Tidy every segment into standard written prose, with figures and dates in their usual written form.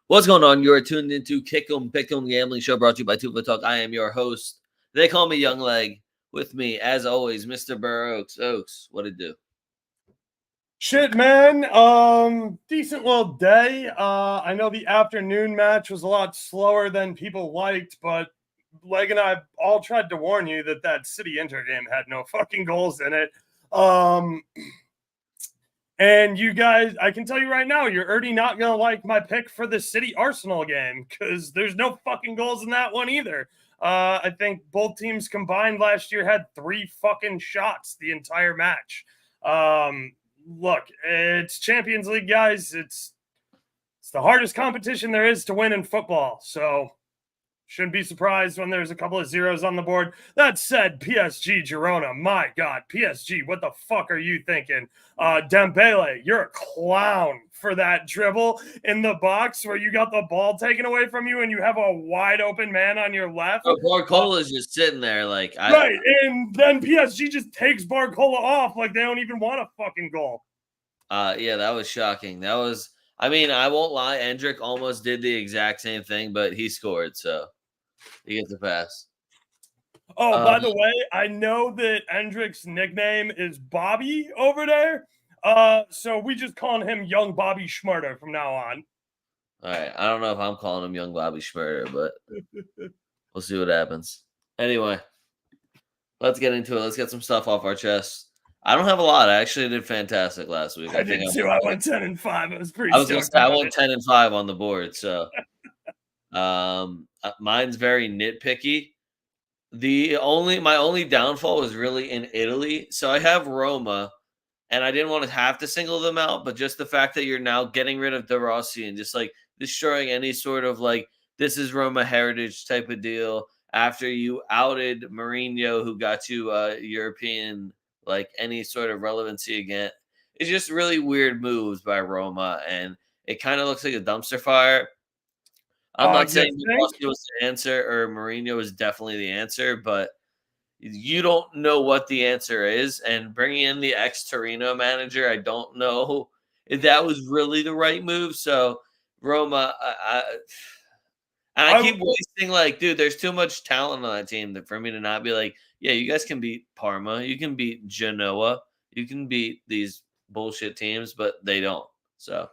What's going on? You're tuned into Kick 'em Pick 'em Gambling Show brought to you by TwoFootTalk. I am your host. They call me Young Leg. With me, as always, Mr. Burr Oaks. Oaks, what it do? Shit, man. Decent little day. I know the afternoon match was a lot slower than people liked, but Leg and I all tried to warn you that City Inter game had no fucking goals in it. And you guys, I can tell you right now, you're already not going to like my pick for the City Arsenal game because there's no fucking goals in that one either. I think both teams combined last year had 3 fucking shots the entire match. Look, it's Champions League, guys. It's the hardest competition there is to win in football. So shouldn't be surprised when there's a couple of zeros on the board. That said, PSG Girona, my God, PSG, what the fuck are you thinking? Dembele, you're a clown for that dribble in the box where you got the ball taken away from you and you have a wide open man on your left. Oh, Barcola's just sitting there like... Right, and then PSG just takes Barcola off like they don't even want a fucking goal. Yeah, that was shocking. That was... I mean, I won't lie. Endrick almost did the exact same thing, but he scored, so... He gets a pass. Oh, by the way, I know that Endrick's nickname is Bobby over there. So we just calling him Young Bobby Schmurder from now on. All right. I don't know if I'm calling him Young Bobby Schmurder, but we'll see what happens. Anyway, let's get into it. Let's get some stuff off our chest. I don't have a lot. I actually did fantastic last week. I did too. I went 10-5. It was pretty. I went 10-5 on the board. So, mine's very nitpicky. My only downfall was really in Italy. So I have Roma, and I didn't want to have to single them out, but just the fact that you're now getting rid of De Rossi and just like destroying any sort of like this is Roma heritage type of deal after you outed Mourinho, who got you European like any sort of relevancy again. It's just really weird moves by Roma, and it kind of looks like a dumpster fire. I'm not saying Rossi was the answer or Mourinho is definitely the answer, but you don't know what the answer is. And bringing in the ex-Torino manager, I don't know if that was really the right move. So, Roma, I keep wasting, like, dude, there's too much talent on that team for me to not be like, yeah, you guys can beat Parma. You can beat Genoa. You can beat these bullshit teams, but they don't. So...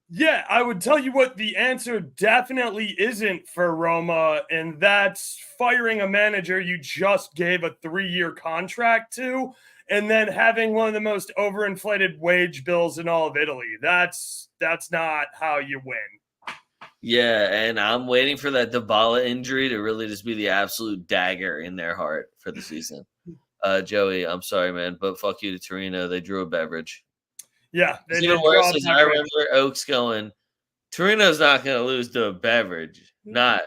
Yeah, I would tell you what the answer definitely isn't for Roma, and that's firing a manager you just gave a 3-year contract to, and then having one of the most overinflated wage bills in all of Italy. That's not how you win. Yeah, and I'm waiting for that Dybala injury to really just be the absolute dagger in their heart for the season. Joey, I'm sorry, man, but fuck you to Torino. They drew a beverage. Yeah, it's even worse is I remember Oaks going, Torino's not going to lose to a beverage. They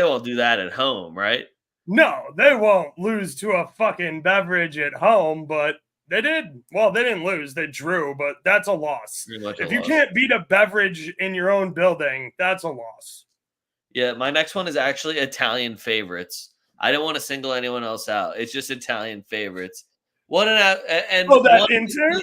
won't do that at home, right? No, they won't lose to a fucking beverage at home, but they did. Well, they didn't lose. They drew, but that's a loss. If you can't beat a beverage in your own building, that's a loss. Yeah, my next one is actually Italian favorites. I didn't want to single anyone else out. It's just Italian favorites. Inter?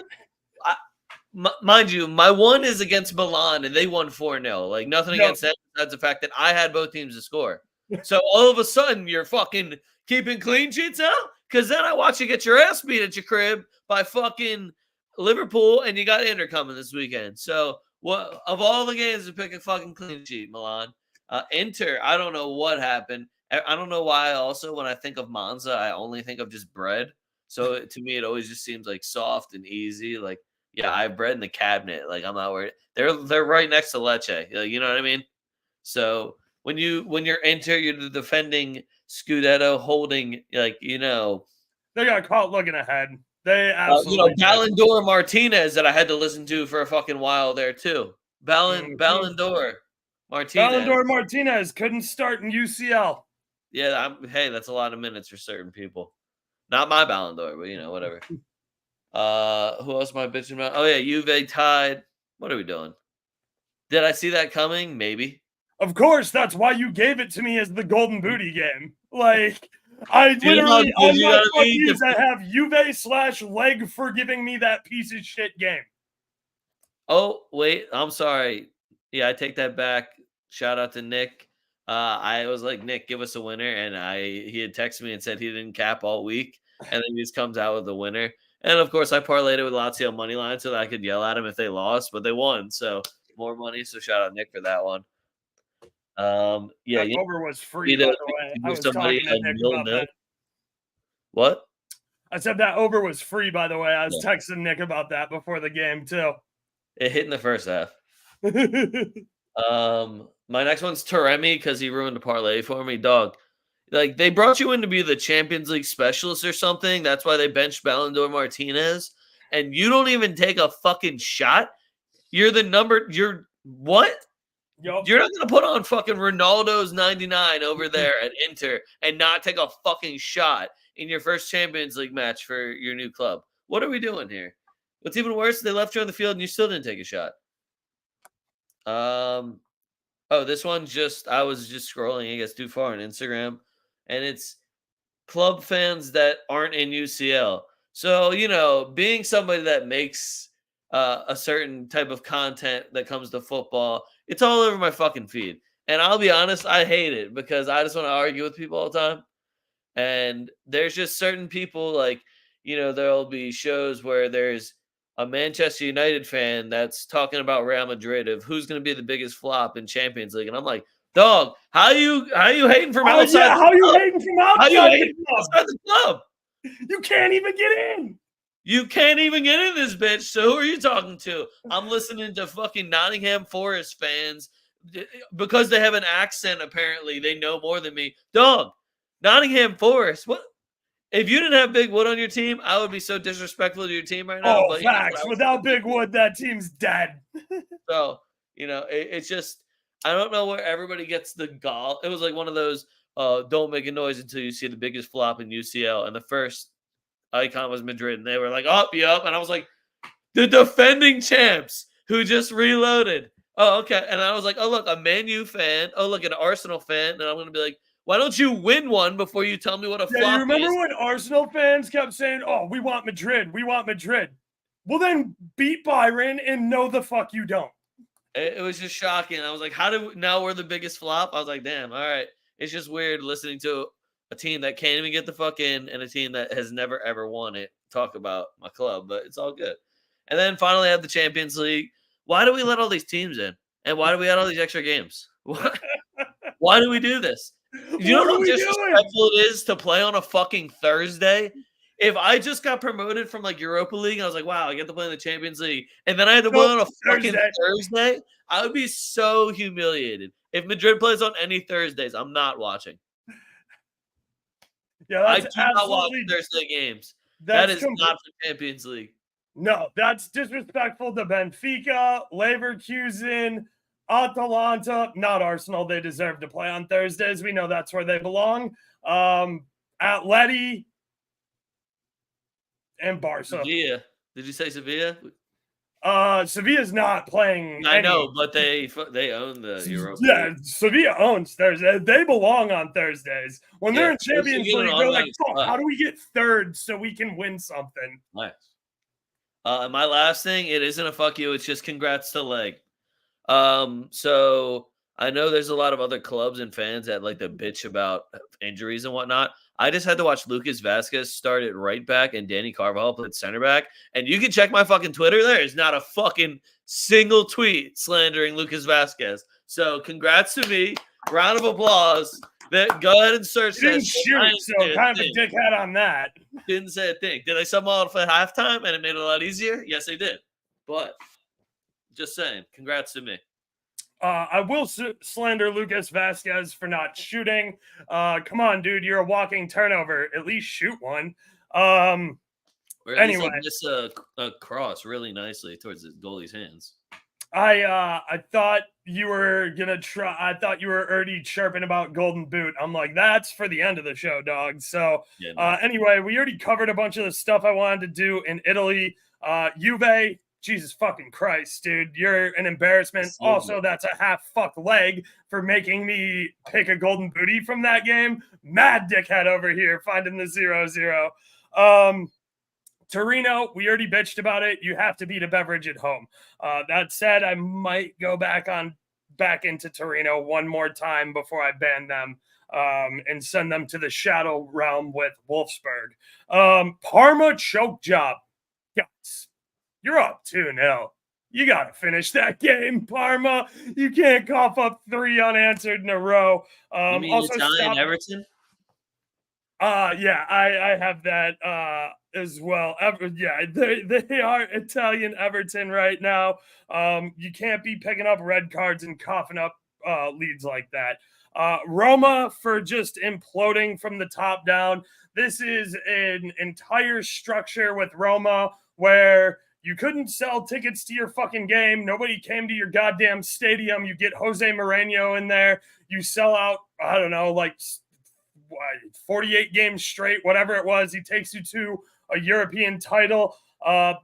Mind you, my one is against Milan, and they won 4-0. Like, nothing against them. That's the fact that I had both teams to score. So, all of a sudden, you're fucking keeping clean sheets now? Because then I watch you get your ass beat at your crib by fucking Liverpool, and you got Inter coming this weekend. So, what of all the games to pick a fucking clean sheet, Milan? Inter, I don't know what happened. I don't know why also, when I think of Monza, I only think of just bread. So, to me, it always just seems like soft and easy. Like, yeah, I have bread in the cabinet. Like, I'm not worried. They're right next to Lecce. You know what I mean? So when you're Inter, you're the defending Scudetto holding, like, you know. They got caught looking ahead. They absolutely Ballon d'Or Martinez that I had to listen to for a fucking while there too. Ballon d'Or Martinez. Ballon d'Or Martinez couldn't start in UCL. Yeah, hey, that's a lot of minutes for certain people. Not my Ballon d'Or, but, you know, whatever. Who else am I bitching about? Oh, yeah, Juve tied. What are we doing? Did I see that coming? Maybe. Of course, that's why you gave it to me as the golden booty game. Like, I literally, on my fuckies, I have Juve/Leg for giving me that piece of shit game. Oh, wait, I'm sorry. Yeah, I take that back. Shout out to Nick. I was like, Nick, give us a winner, and he had texted me and said he didn't cap all week, and then he just comes out with a winner. And of course, I parlayed it with Lazio money line so that I could yell at him if they lost, but they won, so more money. So shout out Nick for that one. Yeah, That you over was free, need by to the way. I give was somebody talking a to Nick about 0-0. that. What? I said that over was free, by the way. I was Yeah. texting Nick about that before the game, too. It hit in the first half. My next one's Taremi because he ruined the parlay for me, dog. Like they brought you in to be the Champions League specialist or something. That's why they benched Ballon d'Or Martinez, and you don't even take a fucking shot. You're the number. You're what? Yup. You're not gonna put on fucking Ronaldo's 99 over there at Inter and not take a fucking shot in your first Champions League match for your new club. What are we doing here? What's even worse, they left you on the field and you still didn't take a shot. Oh, this one I was just scrolling, I guess, too far on Instagram, and it's club fans that aren't in UCL. So, being somebody that makes a certain type of content that comes to football, it's all over my fucking feed. And I'll be honest, I hate it because I just want to argue with people all the time. And there's just certain people like, there'll be shows where there's a Manchester United fan that's talking about Real Madrid of who's going to be the biggest flop in Champions League, and I'm like, dog, how you hating from outside? Yeah, how you hating from outside? How you hating from outside the club? You can't even get in. You can't even get in this bitch. So who are you talking to? I'm listening to fucking Nottingham Forest fans because they have an accent. Apparently, they know more than me. Dog, Nottingham Forest. What? If you didn't have Big Wood on your team, I would be so disrespectful to your team right now. Oh, but facts. Without Big Wood, that team's dead. So, it's just, I don't know where everybody gets the gall. It was like one of those, don't make a noise until you see the biggest flop in UCL. And the first icon was Madrid. And they were like, oh, yup. And I was like, the defending champs who just reloaded. Oh, okay. And I was like, oh, look, a Man U fan. Oh, look, an Arsenal fan. And I'm going to be like, why don't you win one before you tell me what a flop is? You remember when Arsenal fans kept saying, oh, we want Madrid. We want Madrid. Well, then beat Byron and no the fuck you don't. It was just shocking. I was like, now we're the biggest flop? I was like, damn, all right. It's just weird listening to a team that can't even get the fuck in and a team that has never, ever won it talk about my club, but it's all good. And then finally have the Champions League. Why do we let all these teams in? And why do we add all these extra games? Why do we do this? You know how disrespectful it is to play on a fucking Thursday? If I just got promoted from like Europa League and I was like, wow, I get to play in the Champions League, and then I had to play on a fucking Thursday, I would be so humiliated. If Madrid plays on any Thursdays, I'm not watching. Yeah, I do not watch Thursday games. That is not for Champions League. No, that's disrespectful to Benfica, Leverkusen, Atalanta, not Arsenal. They deserve to play on Thursdays. We know that's where they belong. Atleti and Barca. Sevilla. Did you say Sevilla? Sevilla's not playing. I know, but they own the Europa. Yeah, Sevilla owns Thursday. They belong on Thursdays. When they're in Champions League, they're like, oh, how do we get third so we can win something? Nice. And my last thing, it isn't a fuck you. It's just congrats to Leg. So I know there's a lot of other clubs and fans that like to bitch about injuries and whatnot. I just had to watch Lucas Vasquez start at right back and Danny Carvajal played center back. And you can check my fucking Twitter. There is not a fucking single tweet slandering Lucas Vasquez. So congrats to me. Round of applause. Go ahead and search that. Didn't shoot, so kind of a dickhead on that. Didn't say a thing. Did I sub off at halftime and it made it a lot easier? Yes, I did. But just saying, congrats to me. I will slander Lucas Vasquez for not shooting. Come on, dude, you're a walking turnover. At least shoot one. Anyway, miss a cross really nicely towards the goalie's hands. I thought you were gonna try. I thought you were already chirping about Golden Boot. I'm like, that's for the end of the show, dog. So anyway, we already covered a bunch of the stuff I wanted to do in Italy. Juve. Jesus fucking Christ, dude. You're an embarrassment. Also, that's a half fuck leg for making me pick a golden booty from that game. Mad dickhead over here finding the 0-0. Torino, we already bitched about it. You have to beat a beverage at home. That said, I might go back on back into Torino one more time before I ban them and send them to the shadow realm with Wolfsburg. Parma choke job. Guys, you're up 2-0. You got to finish that game, Parma. You can't cough up 3 unanswered in a row. You mean Also, Italian stop. Everton? Yeah, I have that as well. Yeah, they are Italian Everton right now. You can't be picking up red cards and coughing up leads like that. Roma for just imploding from the top down. This is an entire structure with Roma where you couldn't sell tickets to your fucking game. Nobody came to your goddamn stadium. You get Jose Mourinho in there. You sell out, I don't know, like 48 games straight, whatever it was. He takes you to a European title.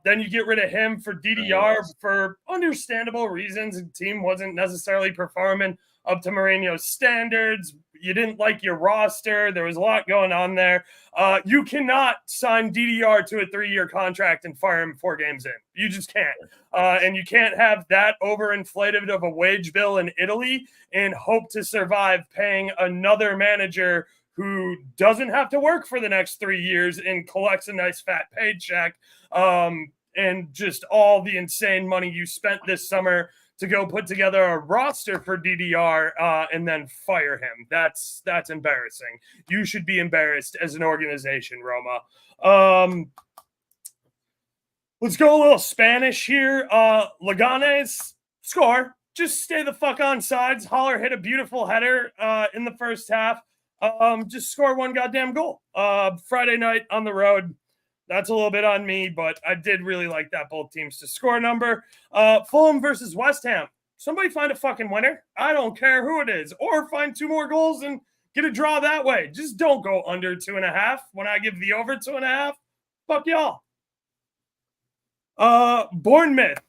Then you get rid of him for DDR for understandable reasons. The team wasn't necessarily performing up to Mourinho's standards. You didn't like your roster. There was a lot going on there. You cannot sign DDR to a 3-year contract and fire him 4 games in. You just can't. And you can't have that overinflated of a wage bill in Italy and hope to survive paying another manager who doesn't have to work for the next 3 years and collects a nice fat paycheck, and just all the insane money you spent this summer to go put together a roster for DDR and then fire him. That's embarrassing. You should be embarrassed as an organization, Roma. Let's go a little Spanish here. Leganes, score. Just stay the fuck on sides. Haller hit a beautiful header in the first half. Just score 1 goddamn goal. Friday night on the road. That's a little bit on me, but I did really like that both teams to score number. Fulham versus West Ham. Somebody find a fucking winner. I don't care who it is. Or find 2 more goals and get a draw that way. Just don't go under 2.5 when I give the over 2.5. Fuck y'all. Bournemouth.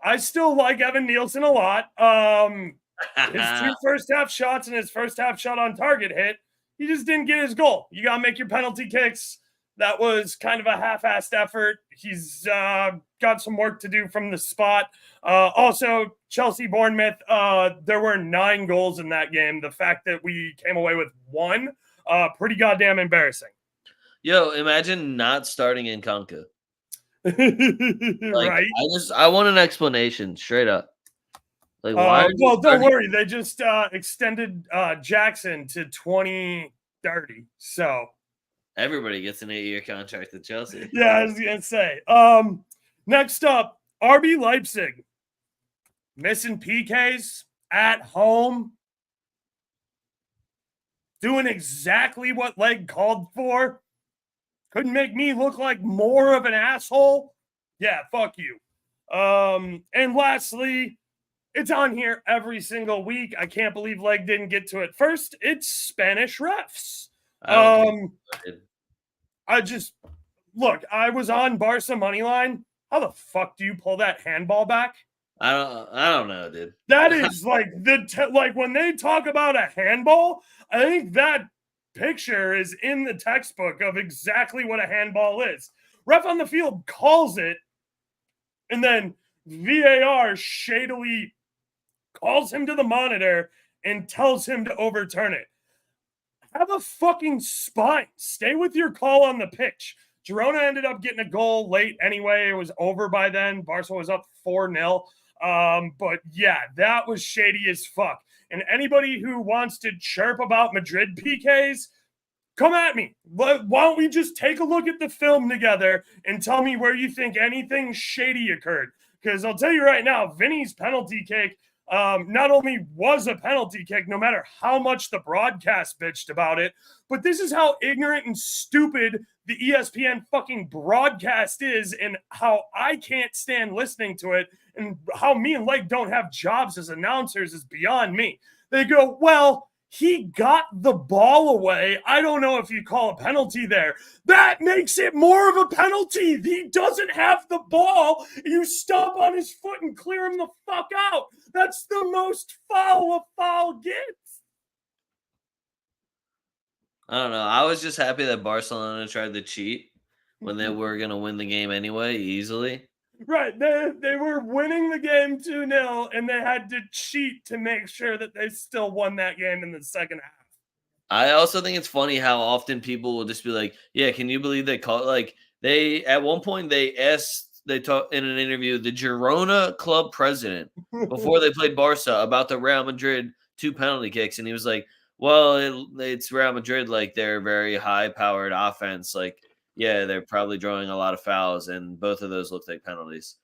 I still like Evan Nielsen a lot. His 2 first half shots and his first half shot on target hit. He just didn't get his goal. You got to make your penalty kicks. That was kind of a half-assed effort. He's got some work to do from the spot. Also, Chelsea-Bournemouth, there were 9 goals in that game. The fact that we came away with 1, pretty goddamn embarrassing. Yo, imagine not starting in Conca. Right? I want an explanation, straight up. Like, why? Well, don't worry. They just extended Jackson to 2030. So everybody gets an 8-year contract at Chelsea. Yeah, I was gonna say. Next up, RB Leipzig. Missing PKs at home. Doing exactly what Leg called for. Couldn't make me look like more of an asshole. Yeah, fuck you. And lastly, it's on here every single week. I can't believe Leg didn't get to it first. It's Spanish refs. I just look. I was on Barca money line. How the fuck do you pull that handball back? I don't know, dude. That is like like when they talk about a handball. I think that picture is in the textbook of exactly what a handball is. Ref on the field calls it, and then VAR shadily calls him to the monitor and tells him to overturn it. Have a fucking spine. Stay with your call on the pitch. Girona ended up getting a goal late anyway. It was over by then. Barca was up 4-0. But yeah, that was shady as fuck. And anybody who wants to chirp about Madrid PKs, come at me. Why don't we just take a look at the film together and tell me where you think anything shady occurred? Because I'll tell you right now, Vinny's penalty kick not only was a penalty kick, no matter how much the broadcast bitched about it, but this is how ignorant and stupid the ESPN fucking broadcast is, and how I can't stand listening to it, and how me and Leg don't have jobs as announcers is beyond me. They go, well, he got the ball away. I don't know if you call a penalty there. That makes it more of a penalty. He doesn't have the ball. You stomp on his foot and clear him the fuck out. That's the most foul a foul gets. I don't know. I was just happy that Barcelona tried to cheat when they were going to win the game anyway, easily. Right. They were winning the game 2-0, and they had to cheat to make sure that they still won that game in the second half. I also think it's funny how often people will just be like, "Yeah, can you believe they called?" Like they at one point they talked in an interview the Girona club president before they played Barca about the Real Madrid 2 penalty kicks, and he was like, "Well, it's Real Madrid, like they're very high powered offense. Like, yeah, they're probably drawing a lot of fouls, and both of those look like penalties."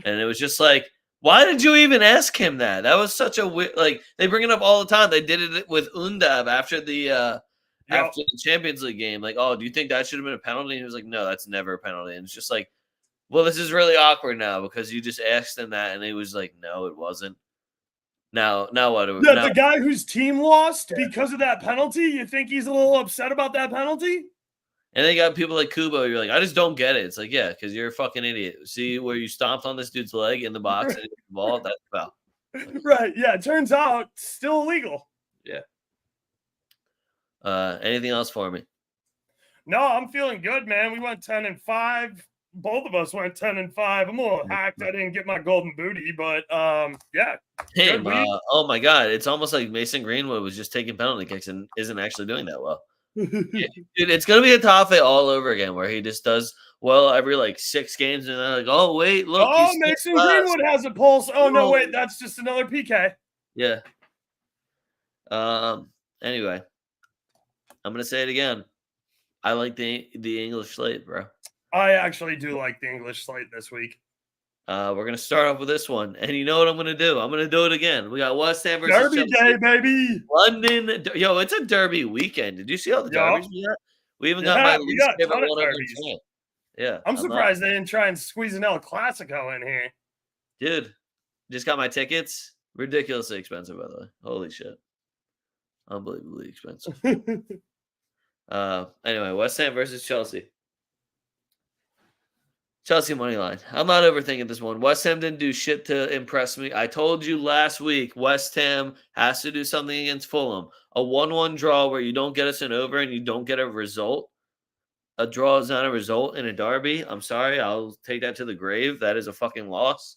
And it was just like, why did you even ask him that? That was such a like they bring it up all the time. They did it with Undab Yep. after the Champions League game. Like, oh, do you think that should have been a penalty? And he was like, no, that's never a penalty. And it's just like, well, this is really awkward now because you just asked him that, and he was like, no, it wasn't. Now what? Yeah, Now, the guy whose team lost because of that penalty, you think he's a little upset about that penalty? and they got people like Kubo. You're like, I just don't get it. It's like, yeah, because you're a fucking idiot. See where you stomped on this dude's leg in the box and hit the ball? That's foul. Right. Yeah. It turns out still illegal. Yeah. Anything else for me? No, I'm feeling good, man. We went 10-5. Both of us went 10-5. I'm a little hacked. I didn't get my golden booty, but yeah. Damn, oh my god, it's almost like Mason Greenwood was just taking penalty kicks and isn't actually doing that well. Yeah, dude, it's gonna be a Tafe all over again where he just does well every like 6 games and then like, oh wait, look, Oh, he's Mason Greenwood has a pulse. Oh no, Whoa. wait, that's just another PK. Yeah. Anyway, I'm gonna say it again. I like the English slate, bro. I actually do like the English slate this week. We're gonna start off with this one, and you know what I'm gonna do? I'm gonna do it again. We got West Ham versus Derby Chelsea. day, baby. London, yo, it's a derby weekend. Did you see all the derbies we got? We even got my least got a favorite ton of one over derbies. in Yeah, I'm surprised they didn't try and squeeze an El Clasico in here. dude. Just got my tickets. Ridiculously expensive, by the way. Holy shit, unbelievably expensive. Anyway, West Ham versus Chelsea. Chelsea money line. I'm not overthinking this one. West Ham didn't do shit to impress me. I told you last week, West Ham has to do something against Fulham. A 1-1 draw where you don't get us an over and you don't get a result. A draw is not a result in a derby. I'm sorry. I'll take that to the grave. That is a fucking loss.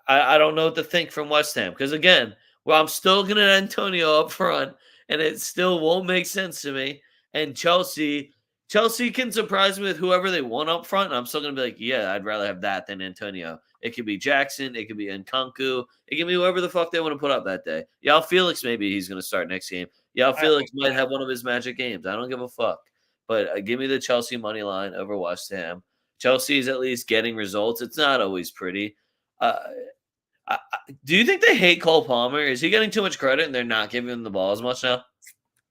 I don't know what to think from West Ham because, again, well, I'm still going to Antonio up front and it still won't make sense to me. And Chelsea can surprise me with whoever they want up front, and I'm still going to be like, yeah, I'd rather have that than Antonio. It could be Jackson. It could be Nkunku. It can be whoever the fuck they want to put up that day. Yao Felix, maybe he's going to start next game. Yao Felix might have one of his magic games. I don't give a fuck. But give me the Chelsea money line over West Ham. Chelsea is at least getting results. It's not always pretty. Do you think they hate Cole Palmer? Is he getting too much credit and they're not giving him the ball as much now?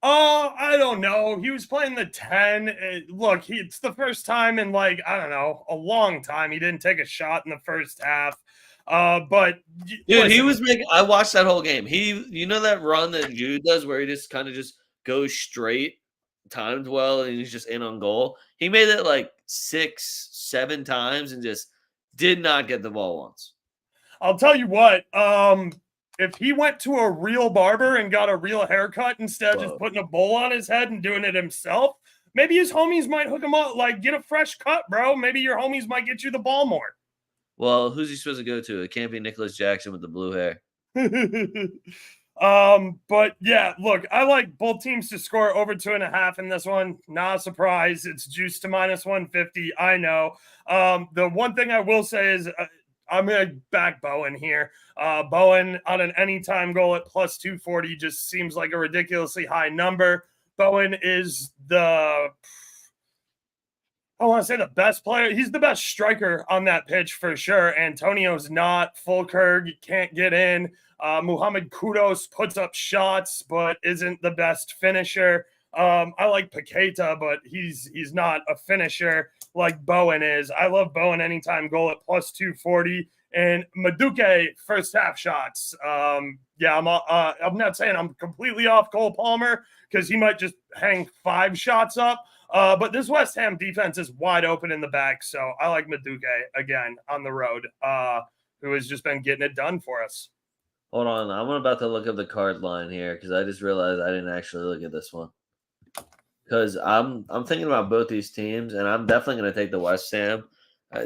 Oh, I don't know. He was playing the 10. Look, it's the first time in like, I don't know, a long time he didn't take a shot in the first half. But dude, listen, he was making. I watched that whole game. You know that run that Jude does where he just kind of just goes straight, timed well, and he's just in on goal. He made it like 6, 7 times and just did not get the ball once. I'll tell you what. If he went to a real barber and got a real haircut instead of just putting a bowl on his head and doing it himself, maybe his homies might hook him up. Like, get a fresh cut, bro. Maybe your homies might get you the ball more. Well, who's he supposed to go to? It can't be Nicholas Jackson with the blue hair. But yeah, look, I like both teams to score over 2.5 in this one. Not a surprise. It's juiced to -150. I know. The one thing I will say is I'm going to back Bowen here. Bowen on an anytime goal at +240 just seems like a ridiculously high number. Bowen is I want to say the best player. He's the best striker on that pitch for sure. Antonio's not. Fulkerg can't get in. Muhammad Kudos puts up shots, but isn't the best finisher. I like Paqueta, but he's not a finisher like Bowen is. I love Bowen anytime goal at +240. And Madueke first half shots. Yeah, I'm not saying I'm completely off Cole Palmer because he might just hang 5 shots up. But this West Ham defense is wide open in the back. So I like Madueke again on the road, who has just been getting it done for us. Hold on. I'm about to look up the card line here because I just realized I didn't actually look at this one. Because I'm thinking about both these teams, and I'm definitely going to take the West Ham.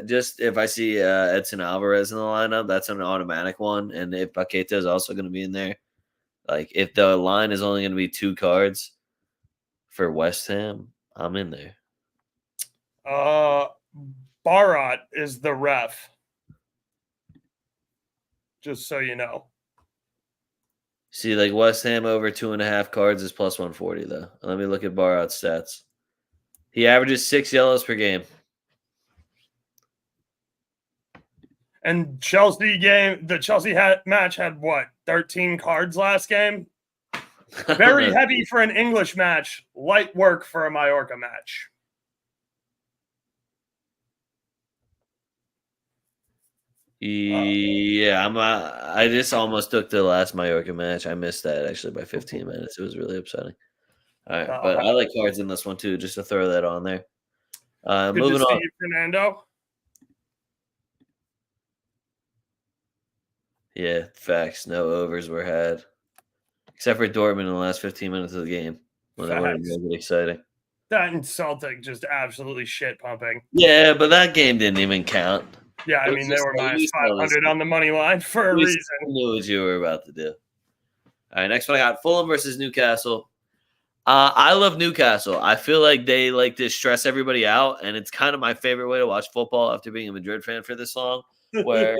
Just if I see Edson Alvarez in the lineup, that's an automatic one. And if Paqueta is also going to be in there, like if the line is only going to be 2 cards for West Ham, I'm in there. Barat is the ref. Just so you know. See, like West Ham over 2.5 cards is plus 140 though. Let me look at Barat's stats. He averages 6 yellows per game. And the Chelsea match had what, 13 cards last game? Very heavy for an English match, light work for a Mallorca match. Yeah, I just almost took the last Mallorca match. I missed that actually by 15 minutes. It was really upsetting. All right, but I like cards in this one too, just to throw that on there. Good Moving to see on. you, Fernando. Yeah, facts. No overs were had, except for Dortmund in the last 15 minutes of the game when they would have made it exciting. That and Celtic just absolutely shit pumping. Yeah, but that game didn't even count. Yeah, I mean, they were minus 500 on the money line for a reason. Knew what you were about to do. All right, next one I got Fulham versus Newcastle. I love Newcastle. I feel like they like to stress everybody out, and it's kind of my favorite way to watch football after being a Madrid fan for this long, where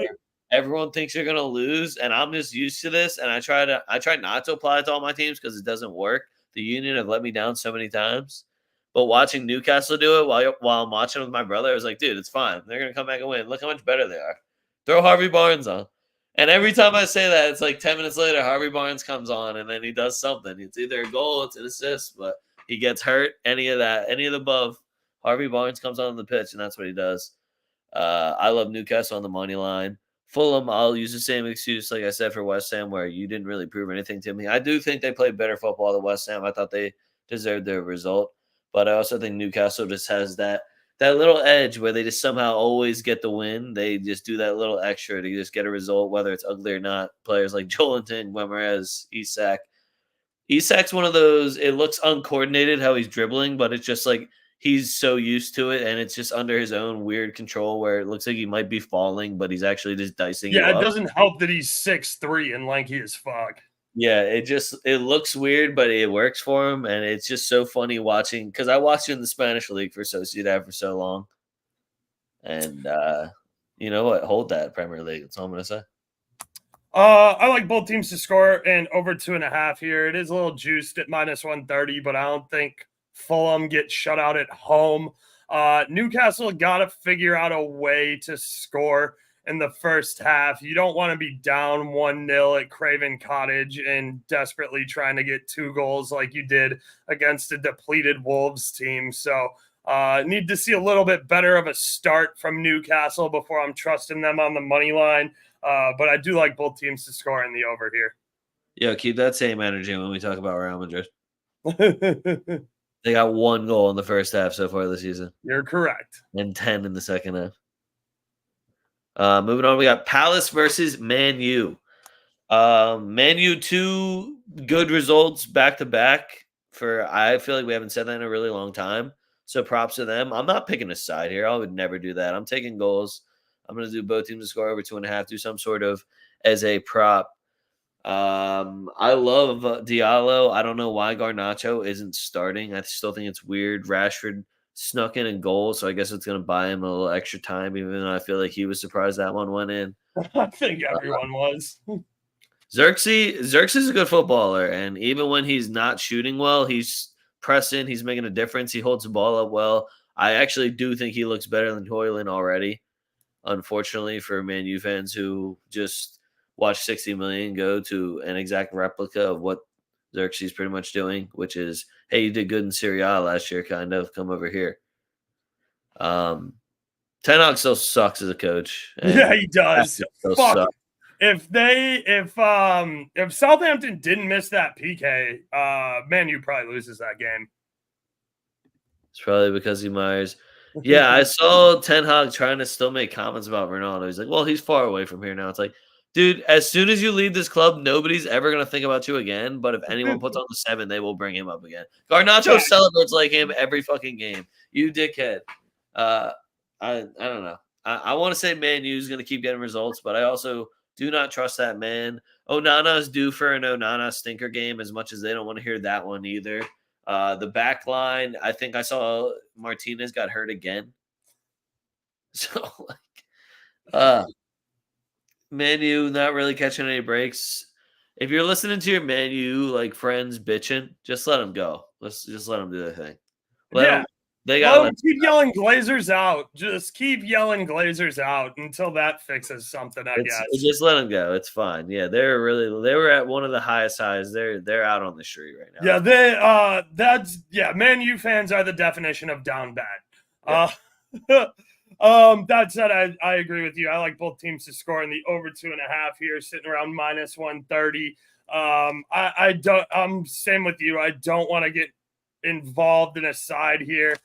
everyone thinks you're gonna lose, and I'm just used to this. And I try not to apply it to all my teams because it doesn't work. The Union have let me down so many times. But watching Newcastle do it while I'm watching with my brother, I was like, dude, it's fine. They're gonna come back and win. Look how much better they are. Throw Harvey Barnes on. And every time I say that, it's like 10 minutes later, Harvey Barnes comes on and then he does something. It's either a goal, it's an assist, but he gets hurt. Any of the above, Harvey Barnes comes on the pitch and that's what he does. I love Newcastle on the money line. Fulham, I'll use the same excuse, like I said, for West Ham, where you didn't really prove anything to me. I do think they played better football than West Ham. I thought they deserved their result. But I also think Newcastle just has that little edge where they just somehow always get the win. They just do that little extra to just get a result, whether it's ugly or not. Players like Joelinton, Guimaraes, Isak. Isak's one of those, it looks uncoordinated how he's dribbling, but it's just like he's so used to it, and it's just under his own weird control where it looks like he might be falling, but he's actually just dicing you up. Yeah, it doesn't help that he's 6'3" and lanky as fuck. Yeah, it looks weird, but it works for him, and it's just so funny watching because I watched in the Spanish league for Sociedad for so long, and you know what? Hold that Premier League. That's all I'm gonna say. I like both teams to score and over 2.5 here. It is a little juiced at minus 130, but I don't think Fulham gets shut out at home. Newcastle got to figure out a way to score in the first half. You don't want to be down 1-0 at Craven Cottage and desperately trying to get 2 goals like you did against a depleted Wolves team. So need to see a little bit better of a start from Newcastle before I'm trusting them on the money line. But I do like both teams to score in the over here. Yeah, keep that same energy when we talk about Real Madrid. They got 1 goal in the first half so far this season. You're correct. And 10 in the second half. Moving on, we got Palace versus Man U. Man U, 2 good results back-to-back. I feel like we haven't said that in a really long time. So props to them. I'm not picking a side here. I would never do that. I'm taking goals. I'm going to do both teams to score over 2.5, do some sort of as a prop. I love Diallo. I don't know why Garnacho isn't starting. I still think it's weird. Rashford snuck in a goal, so I guess it's going to buy him a little extra time, even though I feel like he was surprised that one went in. I think everyone was. Xerxes is a good footballer, and even when he's not shooting well, he's pressing, he's making a difference. He holds the ball up well. I actually do think he looks better than Højlund already, unfortunately, for Man U fans who just watch 60 million go to an exact replica of what Xerxes pretty much doing, which is, hey, you did good in Serie A last year, kind of. Come over here. Ten Hag still sucks as a coach. Yeah, he does. Fuck. If Southampton didn't miss that PK, Man U probably loses that game. It's probably because he Myers. Yeah, I saw Ten Hag trying to still make comments about Ronaldo. He's like, well, he's far away from here now. It's like, dude, as soon as you leave this club, nobody's ever going to think about you again. But if anyone puts on the 7, they will bring him up again. Garnacho celebrates like him every fucking game. You dickhead. I don't know. I want to say Man U is going to keep getting results, but I also do not trust that man. Onana is due for an Onana stinker game as much as they don't want to hear that one either. The back line, I think I saw Martinez got hurt again. So, uh, Man U not really catching any breaks. If you're listening to your Man U like friends bitching, just let them go. Let's just let them do their thing. Let Yeah. them. They Let gotta them keep yelling Glazers out. Just keep yelling Glazers out until that fixes something, I guess. just let them go. It's fine. Yeah, they were at one of the highest highs. They're out on the street right now. Yeah, Man U fans are the definition of down bad. Yeah. That said, I agree with you. I like both teams to score in the over 2.5 here, sitting around minus 130. I'm same with you. I don't want to get involved in a side here.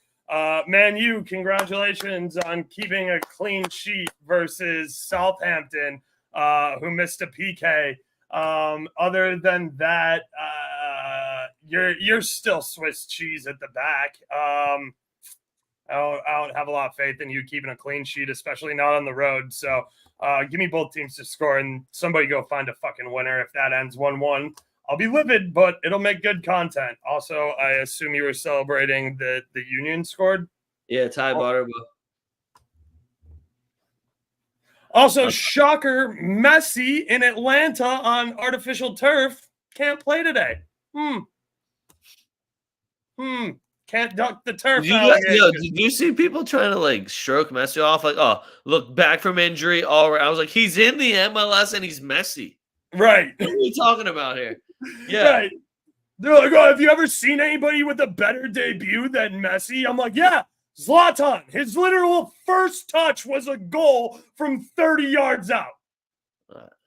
Man U, congratulations on keeping a clean sheet versus Southampton, who missed a PK. Other than that, you're still Swiss cheese at the back. I don't have a lot of faith in you keeping a clean sheet, especially not on the road. So give me both teams to score and somebody go find a fucking winner. If that ends 1-1, I'll be livid, but it'll make good content. Also, I assume you were celebrating the Union scored. Yeah, Ty Butterwell. Also, shocker, Messi in Atlanta on artificial turf can't play today. Can't duck the turf allegation. Did you see people trying to like stroke Messi off? Like, oh, look, back from injury. All right. I was like, he's in the MLS and he's Messi. Right. What are we talking about here? Yeah. Right. They're like, oh, have you ever seen anybody with a better debut than Messi? I'm like, yeah, Zlatan. His literal first touch was a goal from 30 yards out.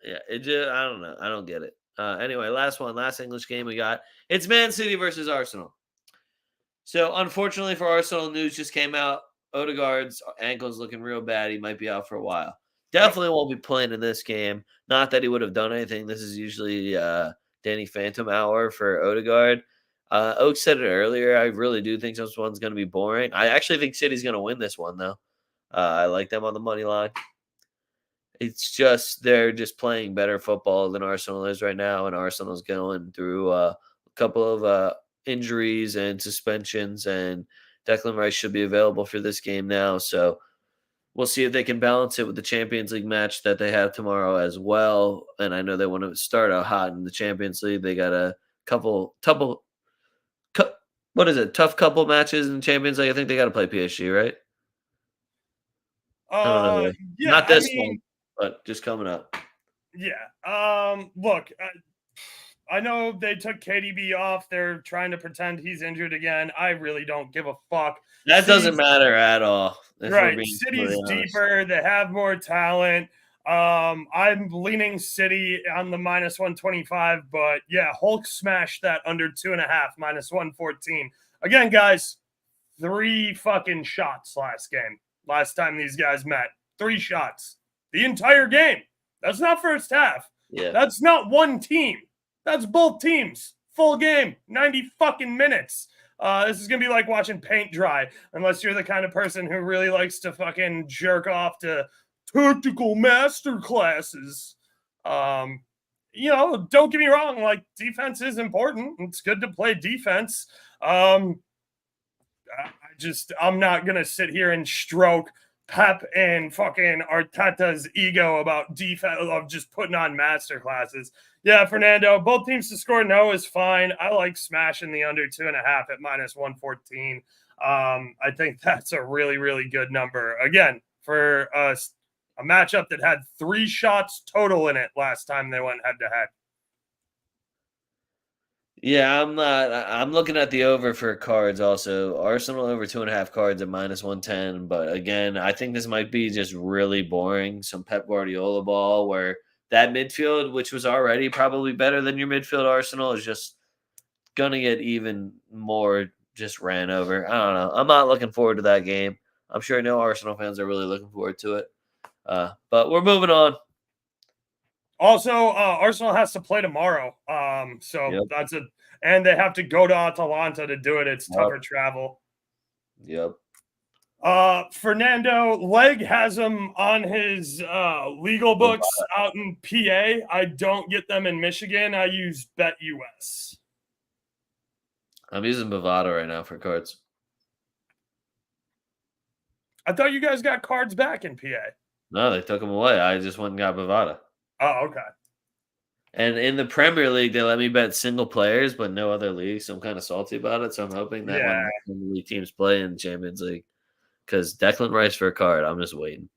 Yeah, I don't know. I don't get it. Anyway, last English game we got. It's Man City versus Arsenal. So, unfortunately for Arsenal, news just came out. Odegaard's ankle's looking real bad. He might be out for a while. Definitely won't be playing in this game. Not that he would have done anything. This is usually Danny Phantom hour for Odegaard. Oak said it earlier. I really do think this one's going to be boring. I actually think City's going to win this one, though. I like them on the money line. It's just they're just playing better football than Arsenal is right now, and Arsenal's going through a couple of injuries and suspensions, and Declan Rice should be available for this game now. So we'll see if they can balance it with the Champions League match that they have tomorrow as well. And I know they want to start out hot in the Champions League. They got a tough couple matches in Champions League. I think they got to play PSG, right? I don't know. Yeah, not this one, but just coming up. Yeah. Look, I know they took KDB off. They're trying to pretend he's injured again. I really don't give a fuck. That doesn't matter at all. Right. City's deeper. They have more talent. I'm leaning City on the minus 125, but yeah, Hulk smashed that under 2.5, minus 114. Again, guys, 3 fucking shots last time these guys met. 3 shots. The entire game. That's not first half. Yeah. That's not one team. That's both teams. Full game. 90 fucking minutes. This is going to be like watching paint dry, unless you're the kind of person who really likes to fucking jerk off to tactical master classes. Don't get me wrong. Like, defense is important. It's good to play defense. I'm not going to sit here and stroke Pep and fucking Arteta's ego about defense of just putting on master classes. Yeah, Fernando, both teams to score no is fine. I like smashing the under 2.5 at minus 114. I think that's a really, really good number. Again, for a matchup that had 3 shots total in it last time they went head to head. Yeah, I'm looking at the over for cards also. Arsenal over 2.5 cards at minus 110. But again, I think this might be just really boring. Some Pep Guardiola ball where that midfield, which was already probably better than your midfield Arsenal, is just going to get even more just ran over. I don't know. I'm not looking forward to that game. I'm sure no Arsenal fans are really looking forward to it. But we're moving on. Also, Arsenal has to play tomorrow. That's it. And they have to go to Atalanta to do it. It's tougher travel. Yep. Fernando Leg has them on his legal books out in PA. I don't get them in Michigan. I use BetUS. I'm using Bovada right now for cards. I thought you guys got cards back in PA. No, they took them away. I just went and got Bovada. Oh, okay. And in the Premier League, they let me bet single players, but no other league. So I'm kind of salty about it. So I'm hoping that when the league teams play in Champions League, because Declan Rice for a card, I'm just waiting.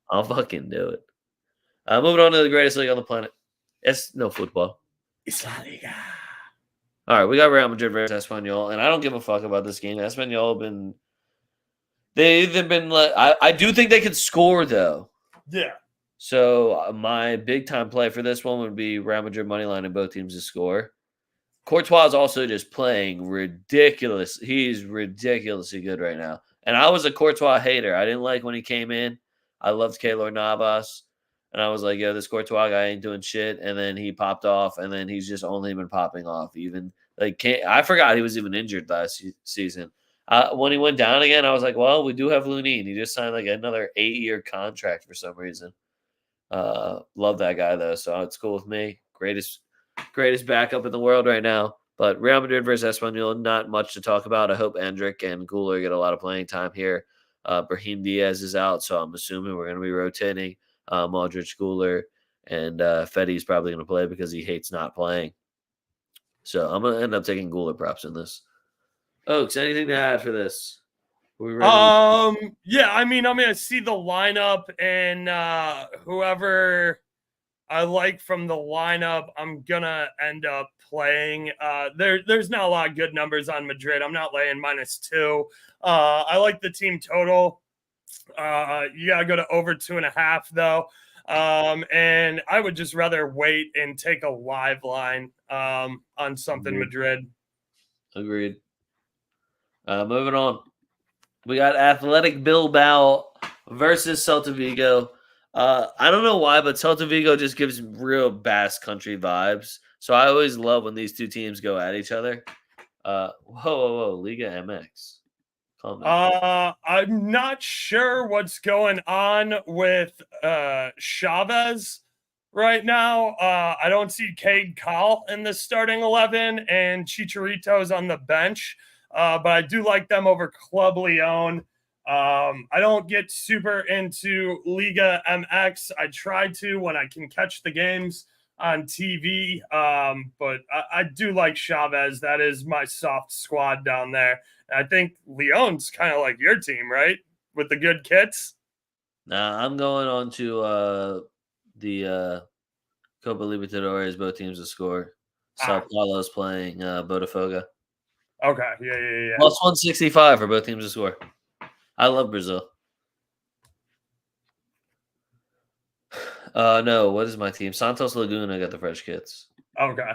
I'll fucking do it. Moving on to the greatest league on the planet. It's no football. It's La Liga. All right, we got Real Madrid versus Espanyol, and I don't give a fuck about this game. Espanyol have been. They've been. I do think they can score though. Yeah. So my big time play for this one would be Real Madrid money line and both teams to score. Courtois is also just playing ridiculous. He's ridiculously good right now. And I was a Courtois hater. I didn't like when he came in. I loved Keylor Navas. And I was like, yo, this Courtois guy ain't doing shit. And then he popped off. And then he's just only been popping off. Even like, I forgot he was even injured last season. When he went down again, I was like, well, we do have Lunin. He just signed like another 8-year contract for some reason. Love that guy though, so it's cool with me. Greatest backup in the world right now. But Real Madrid versus Espanyol, not much to talk about. I hope Endrick and Guler get a lot of playing time here. Brahim Diaz is out, so I'm assuming we're going to be rotating Modric, Guler, and Fetty's probably going to play because he hates not playing. So I'm going to end up taking Guler props in this. Oaks, anything to add for this? Yeah, I mean, I'm gonna see the lineup, and whoever I like from the lineup, I'm gonna end up playing. There's not a lot of good numbers on Madrid. I'm not laying -2. I like the team total. You gotta go to over 2.5 though. And I would just rather wait and take a live line on something Madrid. Agreed. Moving on. We got Athletic Bilbao versus Celta Vigo. I don't know why, but Celta Vigo just gives real Basque Country vibes. So I always love when these two teams go at each other. Whoa, Liga MX. Calm down. I'm not sure what's going on with Chavez right now. I don't see Cade Call in the starting 11, and Chicharito's on the bench. But I do like them over Club Leon. I don't get super into Liga MX. I try to when I can catch the games on TV. But I do like Chavez. That is my soft squad down there. And I think Leon's kind of like your team, right? With the good kits. Nah, I'm going on to the Copa Libertadores. Both teams to score. Sao Paulo's playing Botafogo. Okay, yeah. Plus 165 for both teams to score. I love Brazil. No, what is my team? Santos Laguna got the fresh kits. Okay.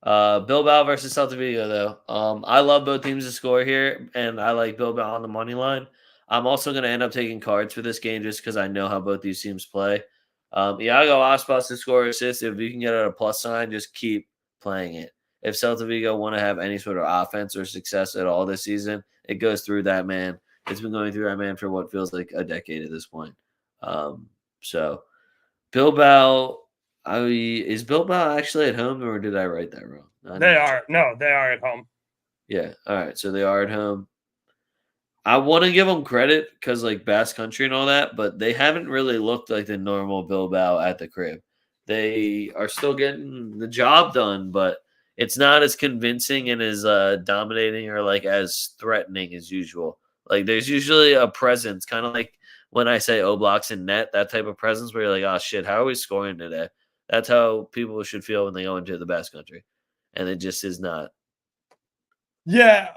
Bilbao versus Celta Vigo, though. I love both teams to score here, and I like Bilbao on the money line. I'm also going to end up taking cards for this game just because I know how both these teams play. Iago Aspas to score assist. If you can get it a plus sign, just keep playing it. If Celta Vigo want to have any sort of offense or success at all this season, it goes through that man. It's been going through that man for what feels like a decade at this point. So Bilbao, is Bilbao actually at home, or did I write that wrong? They are. No, they are at home. Yeah. All right. So they are at home. I want to give them credit because like Basque Country and all that, but they haven't really looked like the normal Bilbao at the crib. They are still getting the job done, but it's not as convincing and as dominating or like as threatening as usual. Like there's usually a presence, kind of like when I say Oblaks and net, that type of presence where you're like, oh shit, how are we scoring today? That's how people should feel when they go into the Basque Country, and it just is not. Yeah,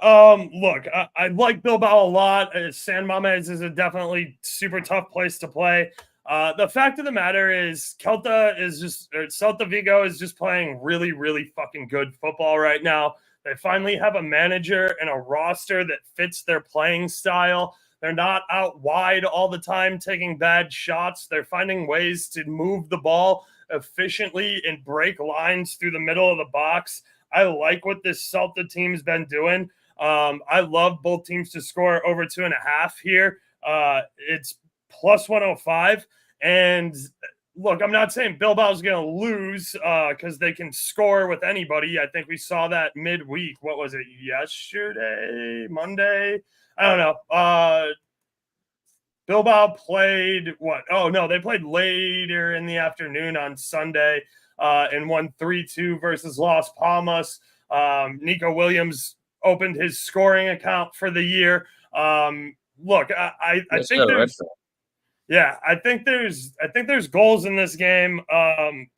look, I like Bilbao a lot. San Mamés is a definitely super tough place to play. The fact of the matter is Celta Vigo is just playing really, really fucking good football right now. They finally have a manager and a roster that fits their playing style. They're not out wide all the time taking bad shots. They're finding ways to move the ball efficiently and break lines through the middle of the box. I like what this Celta team's been doing. I love both teams to score over 2.5 here. It's plus 105. And look, I'm not saying Bilbao's going to lose because they can score with anybody. I think we saw that midweek. What was it? Yesterday? Monday? I don't know. Bilbao played what? Oh, no, they played later in the afternoon on Sunday and won 3-2 versus Las Palmas. Nico Williams opened his scoring account for the year. Look, I think there's I think there's goals in this game.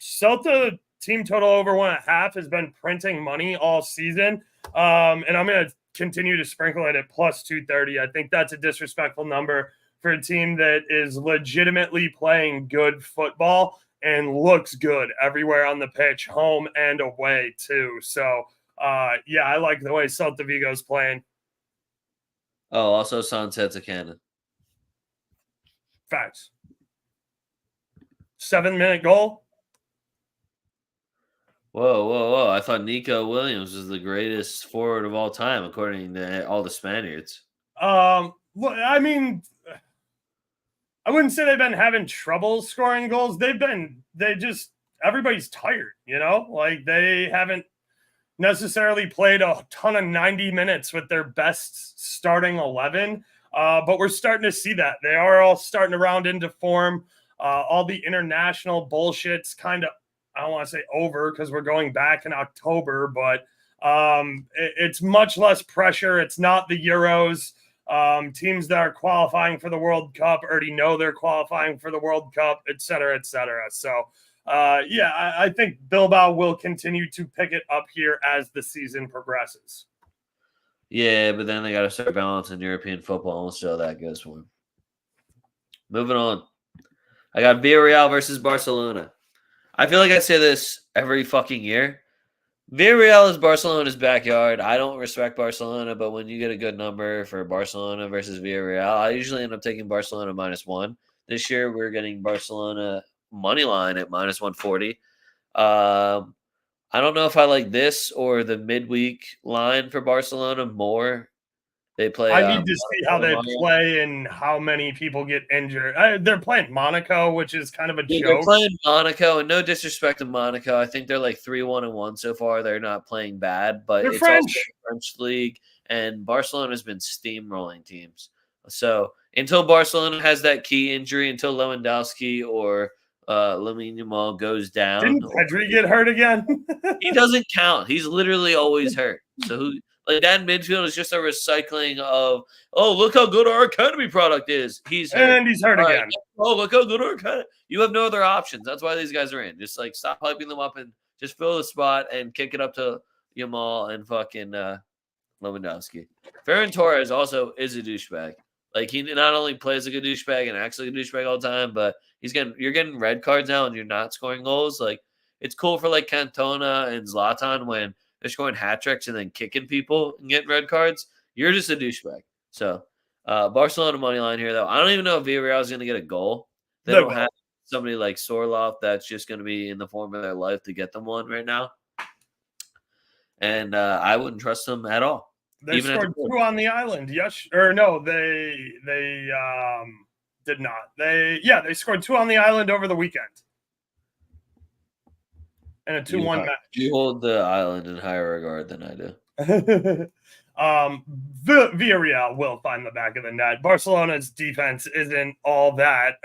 Celta team total over 1.5 has been printing money all season. And I'm gonna continue to sprinkle it at plus 230. I think that's a disrespectful number for a team that is legitimately playing good football and looks good everywhere on the pitch, home and away too. So I like the way Celta Vigo's playing. Oh, also Sunset's a cannon. Facts. 7-minute goal. Whoa. I thought Nico Williams was the greatest forward of all time, according to all the Spaniards. Well, I mean, I wouldn't say they've been having trouble scoring goals. Everybody's tired, like they haven't necessarily played a ton of 90 minutes with their best starting 11. But we're starting to see that. They are all starting to round into form. All the international bullshit's kind of, I don't want to say over because we're going back in October, but it's much less pressure. It's not the Euros. Teams that are qualifying for the World Cup already know they're qualifying for the World Cup, et cetera, et cetera. So, I think Bilbao will continue to pick it up here as the season progresses. Yeah, but then they got to start balancing European football, and we'll see how that goes for them. Moving on. I got Villarreal versus Barcelona. I feel like I say this every fucking year. Villarreal is Barcelona's backyard. I don't respect Barcelona, but when you get a good number for Barcelona versus Villarreal, I usually end up taking Barcelona -1. This year, we're getting Barcelona money line at -140. I don't know if I like this or the midweek line for Barcelona more. They play. I need to see how they play and how many people get injured. They're playing Monaco, which is kind of a joke. They're playing Monaco, and no disrespect to Monaco. I think they're like 3-1-1 so far. They're not playing bad, but it's French. also the French league, and Barcelona's been steamrolling teams. So until Barcelona has that key injury, until Lewandowski or Lamine Yamal goes down, didn't Pedri get hurt again? He doesn't count. He's literally always hurt. So who? Like that midfield is just a recycling of, oh, look how good our academy product is. He's hurt. And he's hurt again. Oh, look how good our academy. You have no other options. That's why these guys are in. Just like stop hyping them up and just fill the spot and kick it up to Yamal and fucking Lewandowski. Ferran Torres also is a douchebag. Like he not only plays like a douchebag and acts like a douchebag all the time, but you're getting red cards now and you're not scoring goals. Like it's cool for like Cantona and Zlatan when they're scoring hat tricks and then kicking people and getting red cards. You're just a douchebag. So Barcelona money line here, though. I don't even know if Villarreal is going to get a goal. They don't have somebody like Sorloth that's just going to be in the form of their life to get them one right now. And I wouldn't trust them at all. They scored 2 on the island. Yes, or no, they did not. They scored 2 on the island over the weekend. And a 2-1 match. You hold the island in higher regard than I do. Villarreal will find the back of the net. Barcelona's defense isn't all that.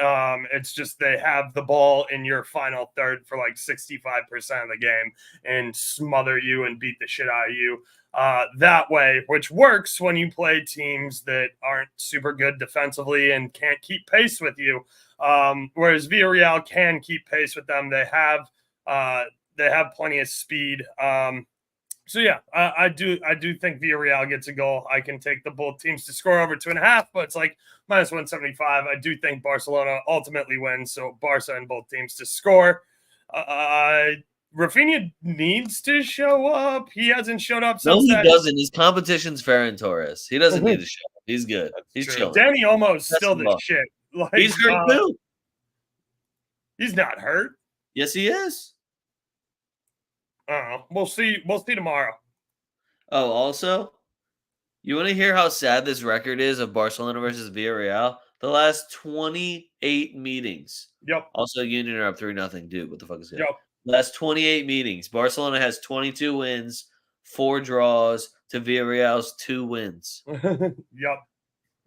It's just they have the ball in your final third for like 65% of the game and smother you and beat the shit out of you that way, which works when you play teams that aren't super good defensively and can't keep pace with you. Whereas Villarreal can keep pace with them. They have plenty of speed. I do think Villarreal gets a goal. I can take the both teams to score over 2.5, but it's like -175. I do think Barcelona ultimately wins. So Barca and both teams to score. Rafinha needs to show up. He hasn't showed up since. No, he doesn't. His competition's Ferran Torres. He doesn't need to show up. He's good. He's chilling. Danny Olmo's still the shit. Like, he's hurt too. He's not hurt. Yes, he is. I don't know. We'll see tomorrow. Oh, also, You want to hear how sad this record is of Barcelona versus Villarreal? The last 28 meetings. Yep. Also, Union are up 3-0. Dude, what the fuck is that? Yep. Last 28 meetings. Barcelona has 22 wins, 4 draws to Villarreal's 2 wins. Yep.